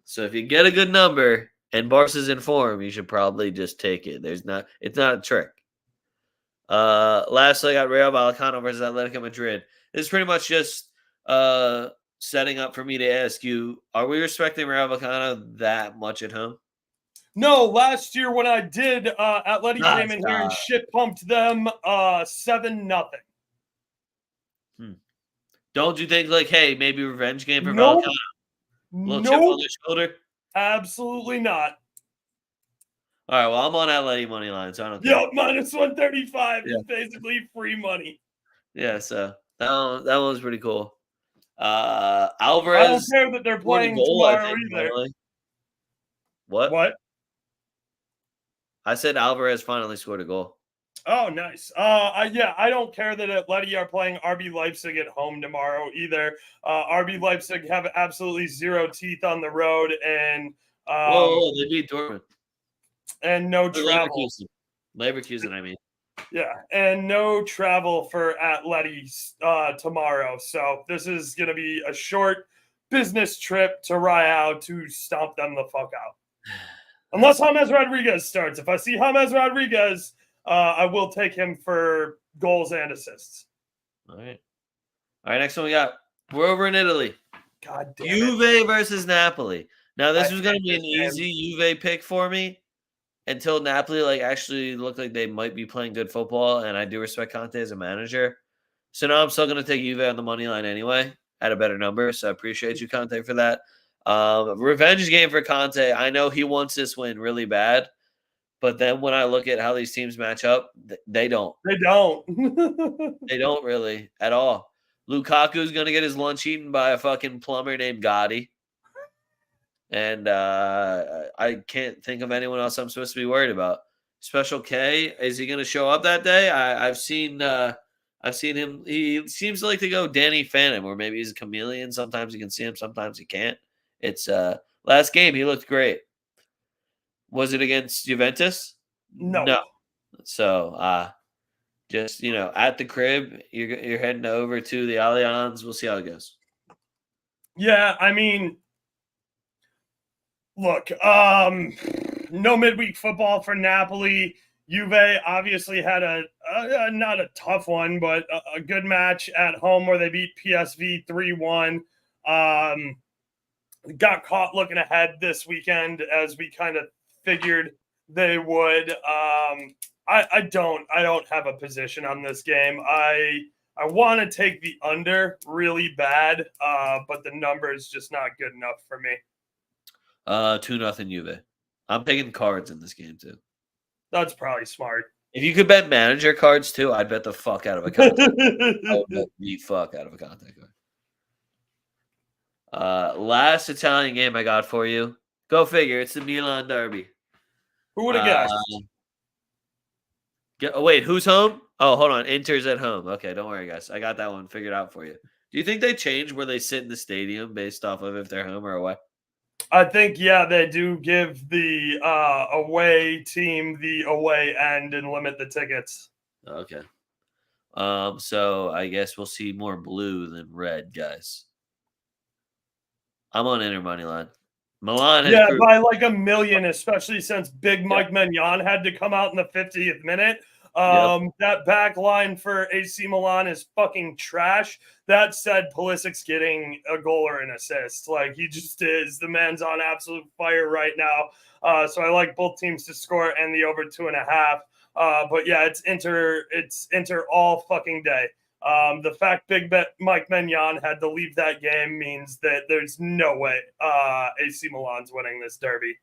So if you get a good number and Barca's in form, you should probably just take it. It's not a trick. Lastly, I got Real Vallecano versus Atletico Madrid. This is pretty much just setting up for me to ask you, are we respecting Real Vallecano that much at home? No, last year when I did, Atleti came in here and shit pumped them 7-0. Don't you think, like, hey, maybe revenge game for Nope. Vallecano? A little chip on their shoulder? Absolutely not. All right, well, I'm on Atleti money line, so I don't care. Yep, minus 135 is basically free money. Yeah, so that one was pretty cool. Alvarez. I don't care that they're playing tomorrow either. Finally. What? I said Alvarez finally scored a goal. Oh, nice. I don't care that Atleti are playing RB Leipzig at home tomorrow either. RB Leipzig have absolutely zero teeth on the road, and they beat Dortmund. And no travel. Leverkusen, I mean. Yeah, and no travel for Atleti tomorrow. So this is going to be a short business trip to Real to stomp them the fuck out. Unless James Rodriguez starts. If I see James Rodriguez, I will take him for goals and assists. All right, next one we got. We're over in Italy. God damn Juve versus Napoli. Now, this was going to be an easy Juve pick for me until Napoli actually looked like they might be playing good football, and I do respect Conte as a manager. So now I'm still going to take Juve on the money line anyway at a better number, so I appreciate you, Conte, for that. Revenge game for Conte. I know he wants this win really bad, but then when I look at how these teams match up, they don't. They don't. They don't really at all. Lukaku's going to get his lunch eaten by a fucking plumber named Gotti. And I can't think of anyone else I'm supposed to be worried about. Special K, is he going to show up that day? I've seen him. He seems to like to go Danny Phantom, or maybe he's a chameleon. Sometimes you can see him, sometimes you can't. It's last game he looked great. Was it against Juventus? No. So just at the crib, you're heading over to the Allianz. We'll see how it goes. Yeah, I mean, look, no midweek football for Napoli. Juve obviously had a not a tough one, but a good match at home where they beat PSV 3-1. Got caught looking ahead this weekend, as we kind of figured they would. I don't have a position on this game. I want to take the under really bad, but the number is just not good enough for me. 2-0 Juve. I'm taking cards in this game too. That's probably smart. If you could bet manager cards too, I'd bet the fuck out of a contact. I would bet the fuck out of a contact card. Last Italian game I got for you. Go figure. It's the Milan derby. Who would have guessed? Wait, who's home? Oh, hold on. Inter's at home. Okay, don't worry, guys. I got that one figured out for you. Do you think they change where they sit in the stadium based off of if they're home or away? I think, yeah, they do give the away team the away end and limit the tickets. Okay. So I guess we'll see more blue than red, guys. I'm on Inter money line. Milan has by like a million, especially since Big Mike Mignon had to come out in the 50th minute. That back line for AC Milan is fucking trash. That said, Pulisic's getting a goal or an assist. Like, he just is. The man's on absolute fire right now. So I like both teams to score and the over 2.5. But yeah, it's Inter all fucking day. The fact Mike Mignon had to leave that game means that there's no way AC Milan's winning this derby.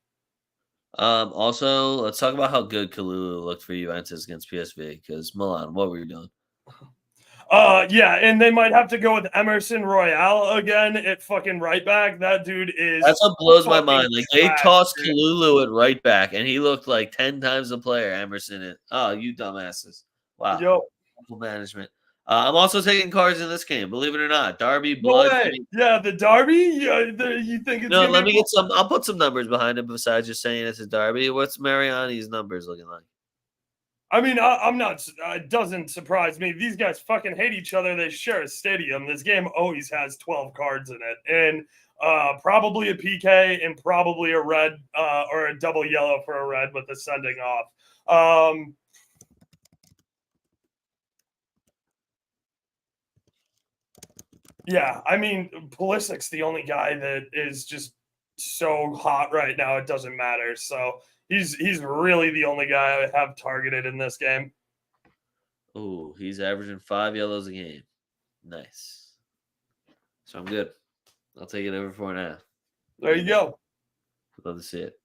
Also, let's talk about how good Kalulu looked for Juventus against PSV, because Milan, what were you doing? Yeah, and they might have to go with Emerson Royale again at fucking right back. That dude is. That's what blows my mind. Like, they tossed Kalulu at right back, and he looked like 10 times the player Emerson is. Oh, you dumbasses! Wow, Yo, management. I'm also taking cards in this game, believe it or not. Derby, No blood. way. Yeah, the Derby. You think it's No, gonna let be? me get some. I'll put some numbers behind it besides just saying it's a Derby. What's Mariani's numbers looking like? I mean, I'm not. It doesn't surprise me. These guys fucking hate each other. They share a stadium. This game always has 12 cards in it, and probably a PK and probably a red or a double yellow for a red with the sending off. Yeah, I mean, Pulisic's the only guy that is just so hot right now. It doesn't matter. So he's really the only guy I have targeted in this game. Oh, he's averaging 5 yellows a game. Nice. So I'm good. I'll take it over 4.5. There you go. Love to see it.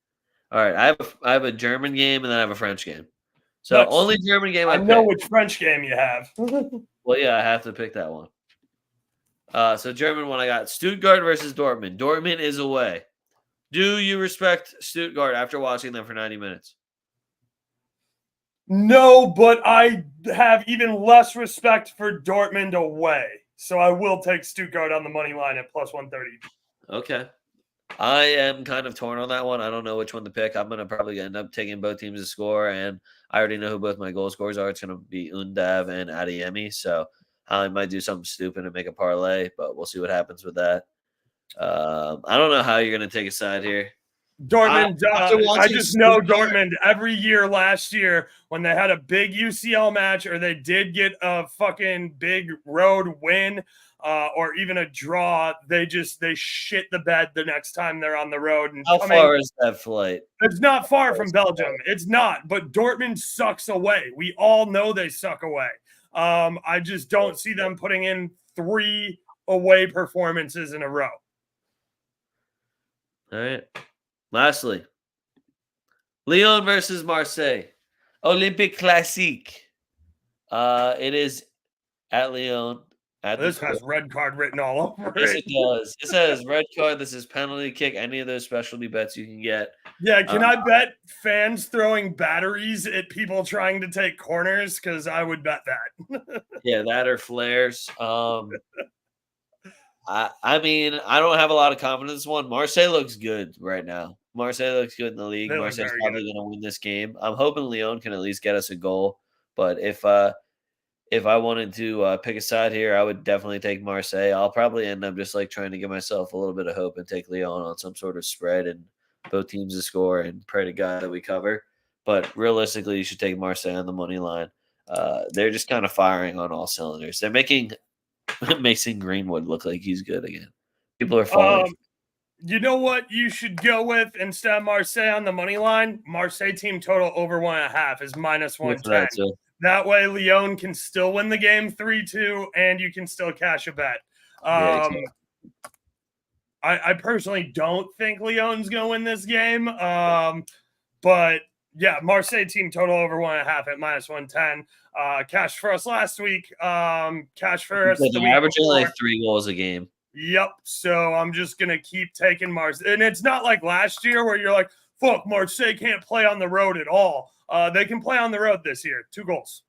All right, I have a German game and then I have a French game. So Nice. only German game I I know picked. which French game you have. Well, yeah, I have to pick that one. So German one, I got Stuttgart versus Dortmund. Dortmund is away. Do you respect Stuttgart after watching them for 90 minutes? No, but I have even less respect for Dortmund away. So I will take Stuttgart on the money line at plus 130. Okay. I am kind of torn on that one. I don't know which one to pick. I'm going to probably end up taking both teams to score, and I already know who both my goal scorers are. It's going to be Undav and Adeyemi, so I might do something stupid and make a parlay, but we'll see what happens with that. I don't know how you're going to take a side here. Dortmund, I just know Stuttgart, Dortmund every year last year when they had a big UCL match or they did get a fucking big road win or even a draw, they shit the bed the next time they're on the road. And how far is that flight? It's not far from Belgium. It's not, but Dortmund sucks away. We all know they suck away. I just don't see them putting in 3 away performances in a row. All right. Lastly, Lyon versus Marseille. Olympique Classique. It is at Lyon. This has red card written all over Yes, it. it does. It says red card. This is penalty kick. Any of those specialty bets you can get. Yeah, can I bet fans throwing batteries at people trying to take corners? Because I would bet that. Yeah, that or flares. I mean, I don't have a lot of confidence in this one. Marseille looks good right now. Marseille looks good in the league. They look Marseille's very probably good. going to win this game. I'm hoping Lyon can at least get us a goal. But if I wanted to pick a side here, I would definitely take Marseille. I'll probably end up just like trying to give myself a little bit of hope and take Lyon on some sort of spread and both teams to score and pray to God that we cover. But realistically, you should take Marseille on the money line. They're just kind of firing on all cylinders. They're making Mason Greenwood look like he's good again. People are falling. You know what you should go with instead of Marseille on the money line? Marseille team total over 1.5 is minus 110. That way, Lyon can still win the game 3-2, and you can still cash a bet. I personally don't think Lyon's going to win this game. But yeah, Marseille team total over 1.5 at minus 110. Cash for us last week. Cash for us the week averaging before. like 3 goals a game. Yep. So I'm just going to keep taking Marseille. And it's not like last year where you're like, fuck, Marseille can't play on the road at all. They can play on the road this year. 2 goals.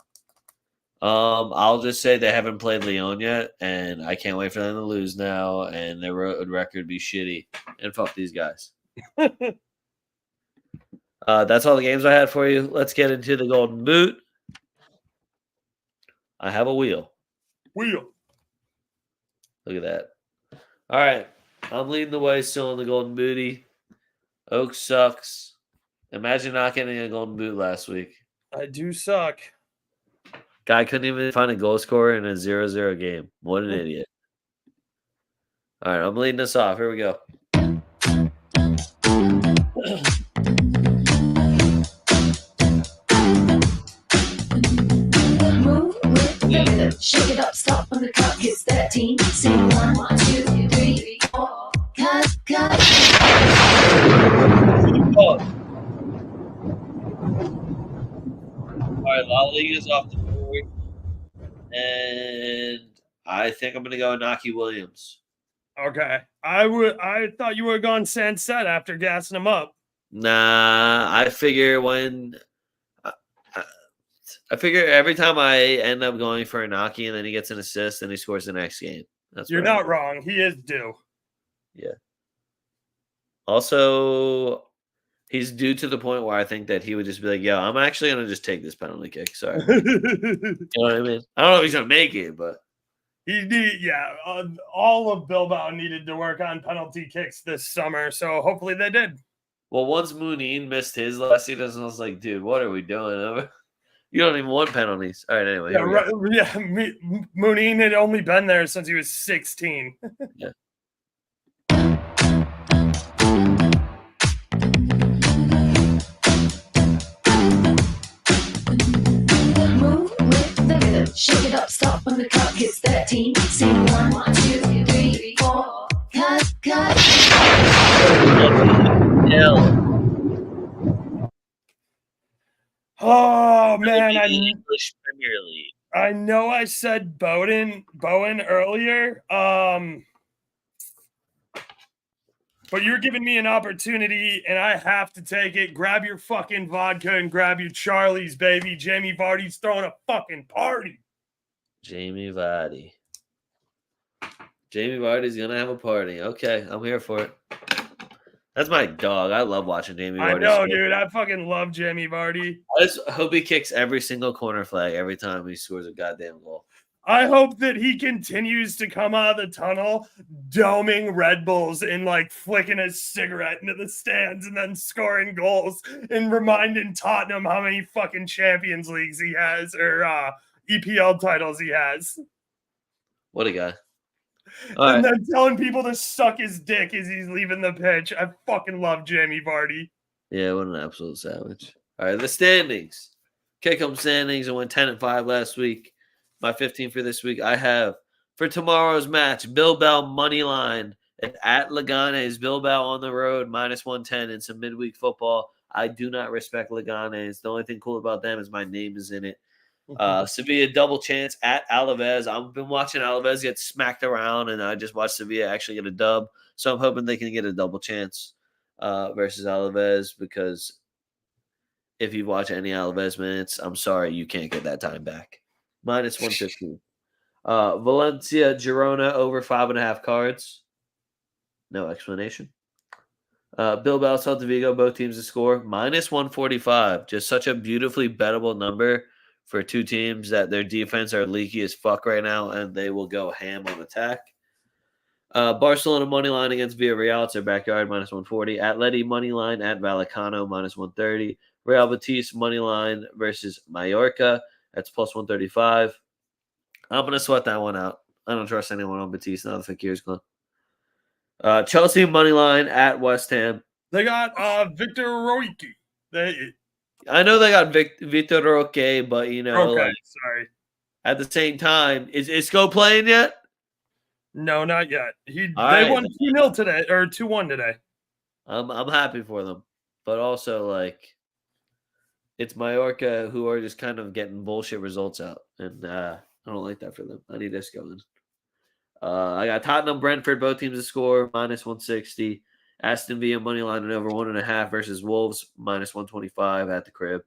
I'll just say they haven't played Lyon yet, and I can't wait for them to lose now, and their road record be shitty. And fuck these guys. That's all the games I had for you. Let's get into the Golden Boot. I have a wheel. Wheel. Look at that. All right. I'm leading the way still in the Golden Booty. Oak sucks. Imagine not getting a Golden Boot last week. I do suck. Guy couldn't even find a goal scorer in a 0-0 game. What an idiot. All right. I'm leading us off. Here we go. Shake it up, stop when the clock hits 13. Sing 1, 2, 3, 4. Cut. All right, La Liga's off the board, and I think I'm going to go Naki Williams. Okay, I thought you would have gone Sanset after gassing him up. Nah, I figure when I figure every time I end up going for a knocky and then he gets an assist and he scores the next game. That's You're not wrong. He is due. Yeah. Also, he's due to the point where I think that he would just be like, yo, I'm actually going to just take this penalty kick. Sorry. You know what I mean? I don't know if he's going to make it, but. All of Bilbao needed to work on penalty kicks this summer, so hopefully they did. Well, once Moonine missed his last season, I was like, dude, what are we doing? You don't even want penalties. All right, anyway. Moonine had only been there since he was 16. Yeah. Move with the rhythm, shake it up, stop when the clock hits 13. Sing 1, 2, 3, 4. Cut. Oh man, English Premier League. I know I said Bowen earlier. But you're giving me an opportunity, and I have to take it. Grab your fucking vodka and grab your Charlie's, baby. Jamie Vardy's throwing a fucking party. Jamie Vardy's going to have a party. Okay, I'm here for it. That's my dog. I love watching Jamie Vardy. I know, dude. I fucking love Jamie Vardy. I just hope he kicks every single corner flag every time he scores a goddamn goal. I hope that he continues to come out of the tunnel doming Red Bulls and like flicking a cigarette into the stands and then scoring goals and reminding Tottenham how many fucking Champions Leagues he has or EPL titles he has. What a guy. And then telling people to suck his dick as he's leaving the pitch. I fucking love Jamie Vardy. Yeah, what an absolute savage. All right, the standings. Kick-em standings. I went 10-5 last week. My 15 for this week, I have for tomorrow's match, Bilbao money line at Leganes. Bilbao on the road, -110 in some midweek football. I do not respect Leganes. The only thing cool about them is my name is in it. Sevilla double chance at Alaves. I've been watching Alaves get smacked around, and I just watched Sevilla actually get a dub. So I'm hoping they can get a double chance versus Alaves, because if you watch any Alaves minutes, I'm sorry, you can't get that time back. -115. Valencia, Girona over 5.5 cards. No explanation. Bilbao, Celta Vigo, both teams to score. -145. Just such a beautifully bettable number for two teams that their defense are leaky as fuck right now, and they will go ham on attack. Barcelona money line against Villarreal. It's their backyard, -140. Atleti money line at Vallecano, -130. Real Betis money line versus Mallorca. That's +135. I'm going to sweat that one out. I don't trust anyone on Betis now. The Fakir's gone. Chelsea money line at West Ham. They got Victor Roque. I know they got Vitor Roque, but sorry. At the same time, is Isco playing yet? No, not yet. They right. won 2-0 today, or 2-1 today. I'm happy for them, but also it's Mallorca who are just kind of getting bullshit results out, and I don't like that for them. I need Isco in. I got Tottenham, Brentford, both teams to score, -160. Aston Villa money line and over 1.5 versus Wolves, -125 at the crib.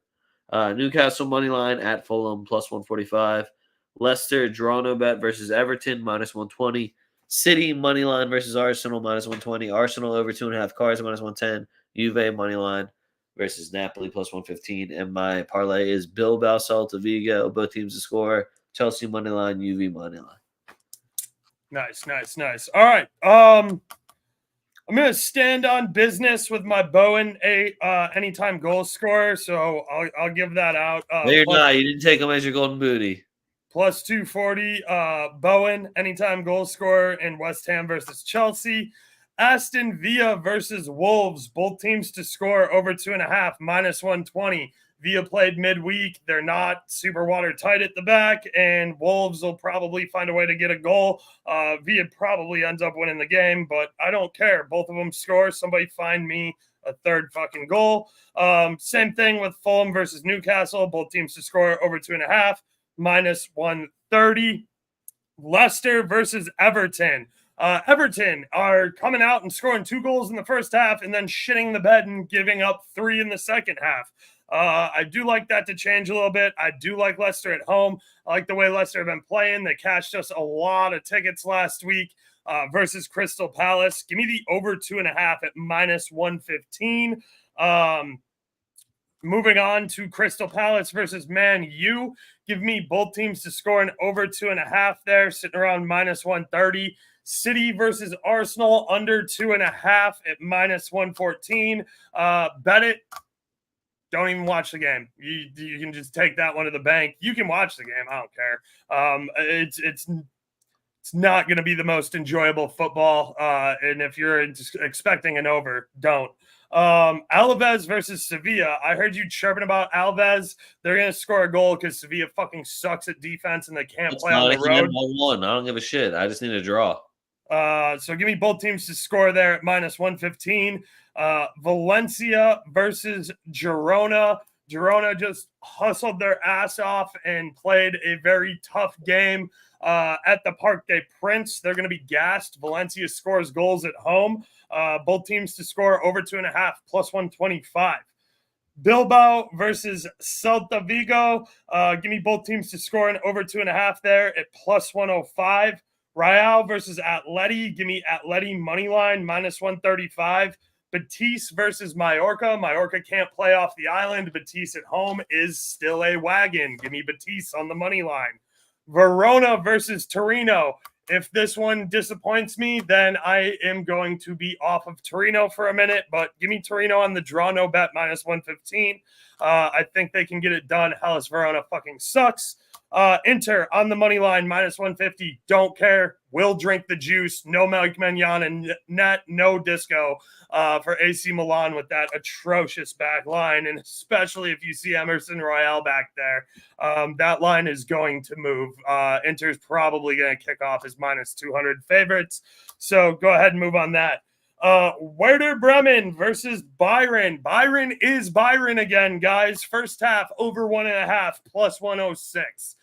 Newcastle money line at Fulham, +145. Leicester, draw no bet versus Everton, -120. City money line versus Arsenal, -120. Arsenal over 2.5 cards, -110. Juve money line versus Napoli, +115. And my parlay is Bilbao, Celta Vigo, both teams to score. Chelsea money line, UV money line. Nice. All right. I'm going to stand on business with my Bowen anytime goal scorer, so I'll give that out. No, you're not. You didn't take him as your golden booty. +240. Bowen anytime goal scorer in West Ham versus Chelsea. Aston Villa versus Wolves. Both teams to score over 2.5, -120. Villa played midweek. They're not super watertight at the back, and Wolves will probably find a way to get a goal. Villa probably ends up winning the game, but I don't care. Both of them score. Somebody find me a third fucking goal. Same thing with Fulham versus Newcastle. Both teams to score over 2.5, -130. Leicester versus Everton. Everton are coming out and scoring 2 goals in the first half and then shitting the bed and giving up 3 in the second half. I do like that to change a little bit. I do like Leicester at home. I like the way Leicester have been playing. They cashed us a lot of tickets last week versus Crystal Palace. Give me the over 2.5 at -115. Moving on to Crystal Palace versus Man U. Give me both teams to score an over 2.5 there, sitting around -130. City versus Arsenal, under 2.5 at -114. Bet it. Don't even watch the game. You can just take that one to the bank. You can watch the game. I don't care. It's not going to be the most enjoyable football. And if you're expecting an over, don't. Alaves versus Sevilla. I heard you chirping about Alaves. They're going to score a goal because Sevilla fucking sucks at defense and they can't play on the road. 1-1. I don't give a shit. I just need a draw. So give me both teams to score there at -115. Valencia versus Girona. Girona just hustled their ass off and played a very tough game at the Parc des Princes. They're going to be gassed. Valencia scores goals at home. Both teams to score over 2.5 +125. Bilbao versus Celta Vigo. Give me both teams to score an over 2.5 there at +105. Real versus Atleti. Give me Atleti money line -135. Betis versus Mallorca. Mallorca can't play off the island. Betis at home is still a wagon. Give me Betis on the money line. Verona versus Torino. If this one disappoints me, then I am going to be off of Torino for a minute. But give me Torino on the draw, no bet, -115. I think they can get it done. Hellas Verona fucking sucks. Inter on the money line -150. Don't care. Will drink the juice. No Mike Maignan and net. No disco for AC Milan with that atrocious back line. And especially if you see Emerson Royale back there, that line is going to move. Inter's probably going to kick off as -200 favorites. So go ahead and move on that. Werder Bremen versus Byron. Byron is Byron again, guys. First half over 1.5 +106.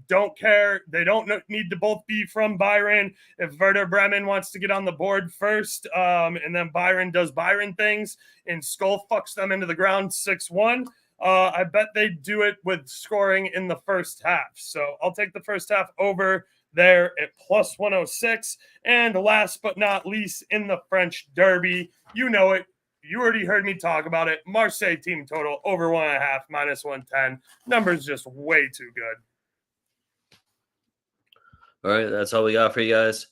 Don't care. They don't need to both be from Byron. If Werder Bremen wants to get on the board first, and then Byron does Byron things and Skull fucks them into the ground 6-1, I bet they do it with scoring in the first half. So I'll take the first half over there at +106. And last but not least, in the French Derby, you know it. You already heard me talk about it. Marseille team total over 1.5 -110. Numbers just way too good. All right, that's all we got for you guys.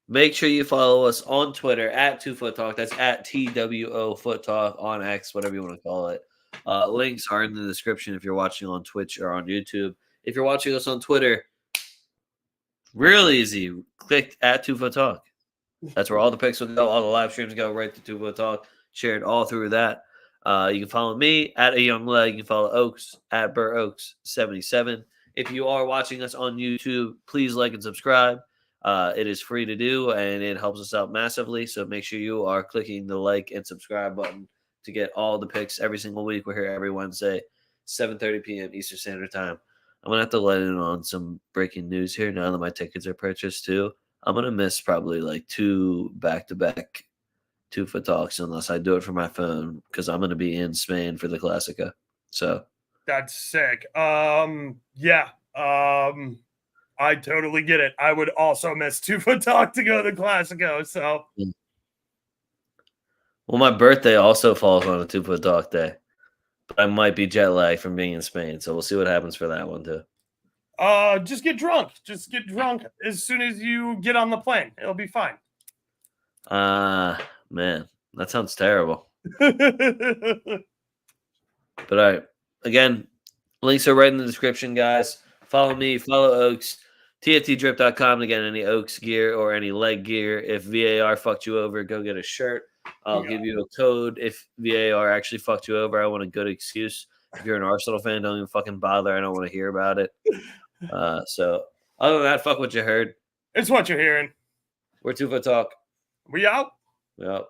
Make sure you follow us on Twitter at TwoFootTalk. That's at TWO on X, whatever you want to call it. Links are in the description if you're watching on Twitch or on YouTube. If you're watching us on Twitter, real easy. Click at TwoFootTalk. That's where all the picks will go. All the live streams go right to TwoFootTalk. Shared all through that. You can follow me at A Young Leg. You can follow Oaks at Burr Oaks 77. If you are watching us on YouTube, please like and subscribe. It is free to do, and it helps us out massively. So make sure you are clicking the like and subscribe button to get all the picks every single week. We're here every Wednesday, 7:30 p.m. Eastern Standard Time. I'm going to have to let in on some breaking news here now that my tickets are purchased too. I'm going to miss probably like 2 back-to-back 2-foot talks unless I do it from my phone because I'm going to be in Spain for the Classica. So that's sick. Yeah. I totally get it. I would also miss 2-foot talk to go to the Classico. So, well, my birthday also falls on a 2-foot talk day, but I might be jet lagged from being in Spain. So we'll see what happens for that one too. Just get drunk. Just get drunk as soon as you get on the plane. It'll be fine. Man, that sounds terrible. But all right. Again, links are right in the description, guys. Follow me, follow Oaks, tftdrip.com to get any Oaks gear or any leg gear. If VAR fucked you over, go get a shirt. I'll give you a code if VAR actually fucked you over. I want a good excuse. If you're an Arsenal fan, don't even fucking bother. I don't want to hear about it. So other than that, fuck what you heard. It's what you're hearing. We're 2-foot talk. We out. We out.